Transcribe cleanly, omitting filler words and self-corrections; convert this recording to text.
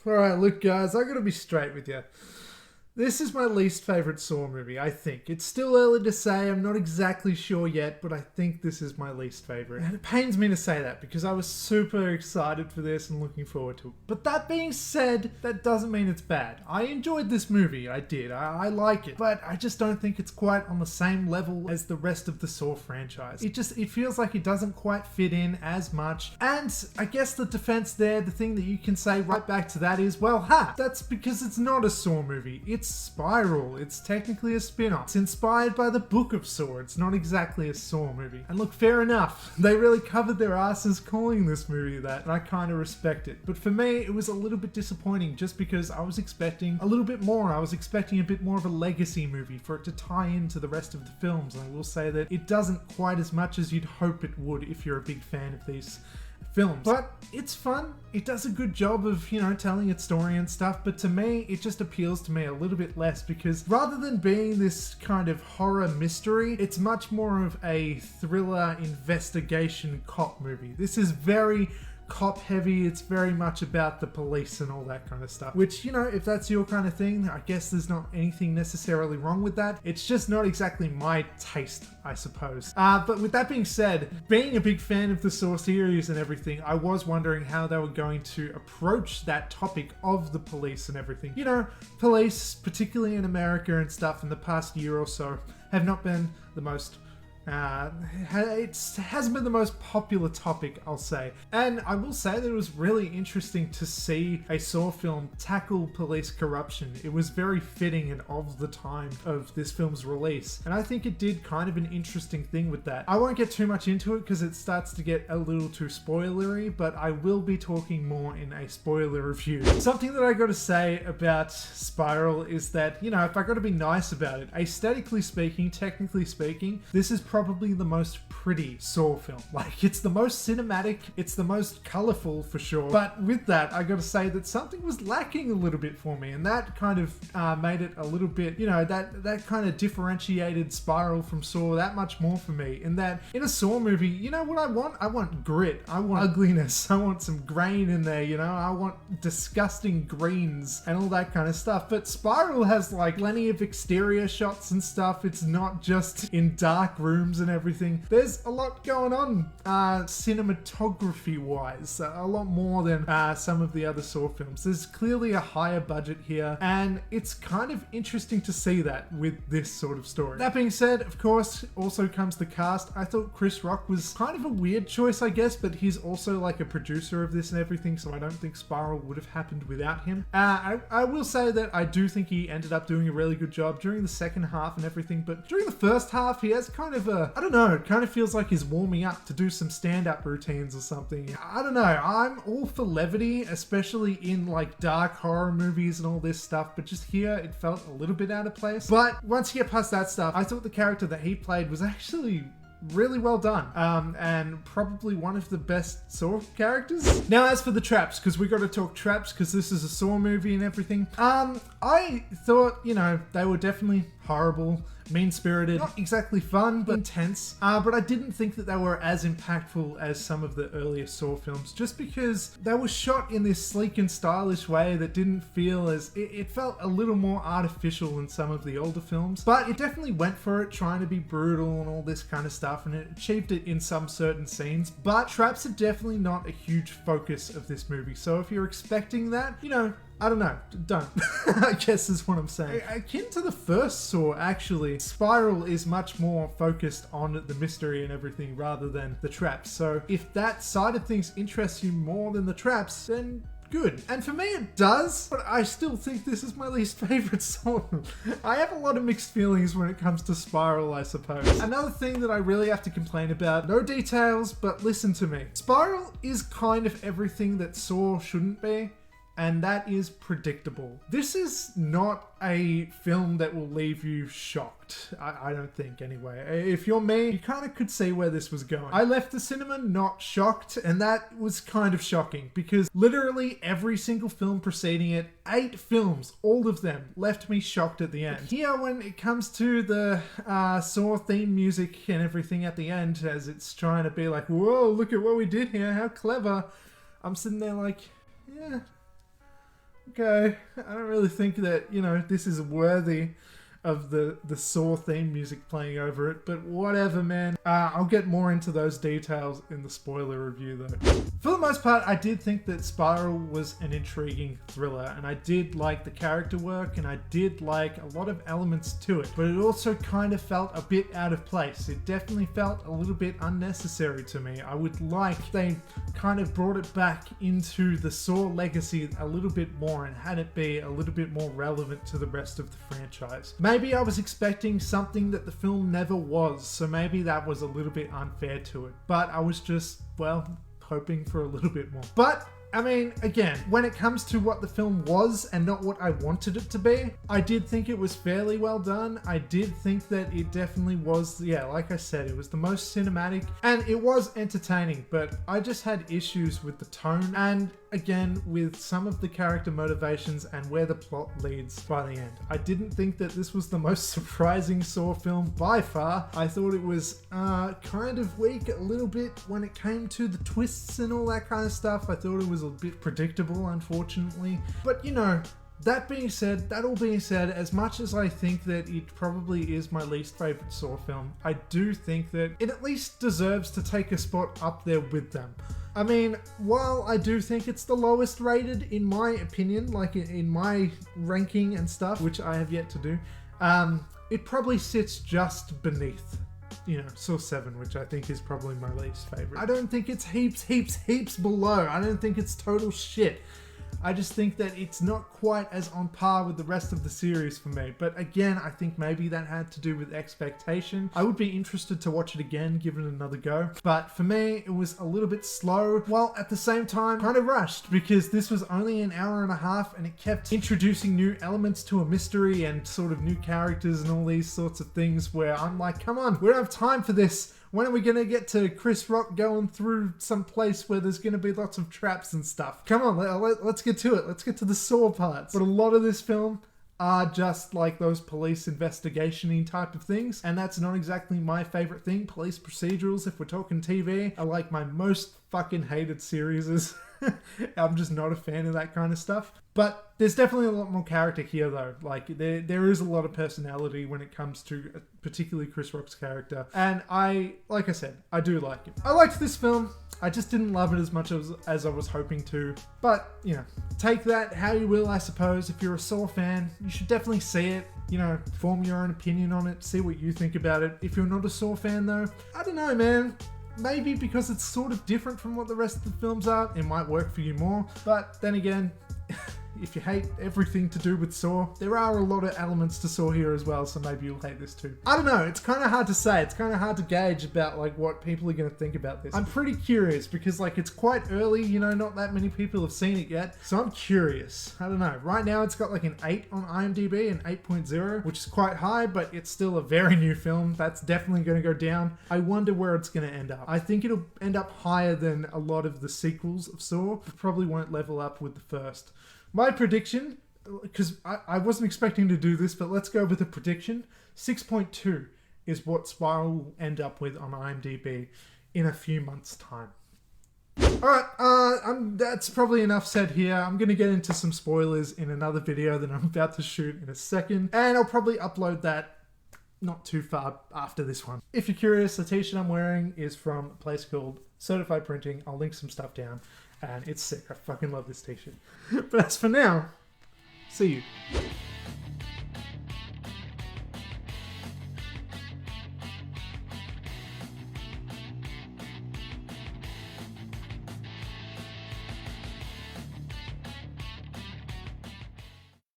Alright, look guys, I gotta be straight with you. This is my least favourite Saw movie, I think. It's still early to say, I'm not exactly sure yet, but I think this is my least favourite. And it pains me to say that, because I was super excited for this and looking forward to it. But that being said, that doesn't mean it's bad. I enjoyed this movie, I did. I like it. But I just don't think it's quite on the same level as the rest of the Saw franchise. It feels like it doesn't quite fit in as much. And I guess the defense there, the thing that you can say right back to that is, well, that's because it's not a Saw movie. It's Spiral. It's technically a spin-off. It's inspired by the book of Saw. It's not exactly a Saw movie. And look, fair enough. They really covered their asses calling this movie that, and I kind of respect it. But for me, it was a little bit disappointing just because I was expecting a little bit more. I was expecting a bit more of a legacy movie for it to tie into the rest of the films. And I will say that it doesn't quite as much as you'd hope it would if you're a big fan of these films. But it's fun. It does a good job of, telling its story and stuff, but to me, it just appeals to me a little bit less because rather than being this kind of horror mystery, it's much more of a thriller investigation cop movie. This is very cop heavy. It's very much about the police and all that kind of stuff, which, if that's your kind of thing, I guess there's not anything necessarily wrong with that. It's just not exactly my taste, I suppose. But with that being said, being a big fan of the Saw series and everything, I was wondering how they were going to approach that topic of the police and everything. Police, particularly in America and stuff in the past year or so, have not been the most it hasn't been the most popular topic, I'll say. And I will say that it was really interesting to see a Saw film tackle police corruption. It was very fitting and of the time of this film's release. And I think it did kind of an interesting thing with that. I won't get too much into it because it starts to get a little too spoilery, but I will be talking more in a spoiler review. Something that I gotta say about Spiral is that, if I gotta be nice about it, aesthetically speaking, technically speaking, this is probably the most pretty Saw film. Like, it's the most cinematic, it's the most colorful for sure. But with that, I gotta say that something was lacking a little bit for me, and that kind of made it a little bit, that kind of differentiated Spiral from Saw that much more for me. In that, in a Saw movie, you know what I want? I want grit, I want ugliness, I want some grain in there, I want disgusting greens and all that kind of stuff. But Spiral has like plenty of exterior shots and stuff. It's not just in dark rooms and everything. There's a lot going on cinematography wise, a lot more than some of the other Saw films. There's clearly a higher budget here, and it's kind of interesting to see that with this sort of story. That being said, of course, also comes the cast. I thought Chris Rock was kind of a weird choice, I guess, but he's also like a producer of this and everything, so I don't think Spiral would have happened without him. I will say that I do think he ended up doing a really good job during the second half and everything, but during the first half, he has kind of I don't know, it kind of feels like he's warming up to do some stand-up routines or something. I don't know, I'm all for levity, especially in like dark horror movies and all this stuff, but just here it felt a little bit out of place. But once you get past that stuff, I thought the character that he played was actually really well done, and probably one of the best Saw characters. Now, as for the traps, because we got to talk traps, because this is a Saw movie and everything, I thought, they were definitely horrible, mean-spirited, not exactly fun, but intense. But I didn't think that they were as impactful as some of the earlier Saw films, just because they were shot in this sleek and stylish way that didn't feel as... It felt a little more artificial than some of the older films, but it definitely went for it, trying to be brutal and all this kind of stuff, and it achieved it in some certain scenes. But traps are definitely not a huge focus of this movie, so if you're expecting that, I don't know, don't. I guess is what I'm saying. Akin to the first Saw, actually, Spiral is much more focused on the mystery and everything rather than the traps. So if that side of things interests you more than the traps, then good. And for me it does, but I still think this is my least favorite Saw. I have a lot of mixed feelings when it comes to Spiral, I suppose. Another thing that I really have to complain about, no details, but listen to me. Spiral is kind of everything that Saw shouldn't be, and that is predictable. This is not a film that will leave you shocked. I don't think, anyway. If you're me, you kind of could see where this was going. I left the cinema not shocked, and that was kind of shocking because literally every single film preceding it, 8 films, all of them, left me shocked at the end. Here, when it comes to the Saw theme music and everything at the end, as it's trying to be like, whoa, look at what we did here, how clever, I'm sitting there like, yeah, okay, I don't really think that, this is worthy of the Saw theme music playing over it, but whatever, man. I'll get more into those details in the spoiler review, though. For the most part, I did think that Spiral was an intriguing thriller, and I did like the character work, and I did like a lot of elements to it, but it also kind of felt a bit out of place. It definitely felt a little bit unnecessary to me. I would like if they kind of brought it back into the Saw legacy a little bit more and had it be a little bit more relevant to the rest of the franchise. Maybe I was expecting something that the film never was, so maybe that was a little bit unfair to it. But I was just, well, hoping for a little bit more. But I mean, again, when it comes to what the film was and not what I wanted it to be, I did think it was fairly well done. I did think that it definitely was, yeah, like I said, it was the most cinematic and it was entertaining, but I just had issues with the tone and, again, with some of the character motivations and where the plot leads by the end. I didn't think that this was the most surprising Saw film by far. I thought it was kind of weak a little bit when it came to the twists and all that kind of stuff. I thought it was a bit predictable, unfortunately. But that all being said, as much as I think that it probably is my least favorite Saw film, I do think that it at least deserves to take a spot up there with them. I mean, while I do think it's the lowest rated, in my opinion, like in my ranking and stuff, which I have yet to do, it probably sits just beneath, Saw 7, which I think is probably my least favorite. I don't think it's heaps below. I don't think it's total shit. I just think that it's not quite as on par with the rest of the series for me. But again, I think maybe that had to do with expectation. I would be interested to watch it again, give it another go. But for me, it was a little bit slow, while at the same time kind of rushed, because this was only an hour and a half and it kept introducing new elements to a mystery and sort of new characters and all these sorts of things where I'm like, come on, we don't have time for this. When are we going to get to Chris Rock going through some place where there's going to be lots of traps and stuff? Come on, let's get to it. Let's get to the Saw parts. But a lot of this film are just like those police investigation-y type of things. And that's not exactly my favorite thing. Police procedurals, if we're talking TV, are like my most fucking hated series. I'm just not a fan of that kind of stuff. But there's definitely a lot more character here, though. Like, there is a lot of personality when it comes to particularly Chris Rock's character. And like I said, I do like it. I liked this film. I just didn't love it as much as I was hoping to. But, take that how you will, I suppose. If you're a Saw fan, you should definitely see it. Form your own opinion on it. See what you think about it. If you're not a Saw fan, though, I don't know, man. Maybe because it's sort of different from what the rest of the films are, it might work for you more. But then again, if you hate everything to do with Saw, there are a lot of elements to Saw here as well, so maybe you'll hate this too. I don't know, it's kind of hard to say. It's kind of hard to gauge about what people are going to think about this. I'm pretty curious because it's quite early, not that many people have seen it yet. So I'm curious. I don't know. Right now it's got an 8 on IMDb, an 8.0, which is quite high, but it's still a very new film. That's definitely going to go down. I wonder where it's going to end up. I think it'll end up higher than a lot of the sequels of Saw. It probably won't level up with the first. My prediction, because I wasn't expecting to do this, but let's go with a prediction. 6.2 is what Spiral will end up with on IMDb in a few months' time. Alright, that's probably enough said here. I'm going to get into some spoilers in another video that I'm about to shoot in a second. And I'll probably upload that not too far after this one. If you're curious, the t-shirt I'm wearing is from a place called Certified Printing. I'll link some stuff down. And it's sick. I fucking love this t-shirt. But as for now, see you.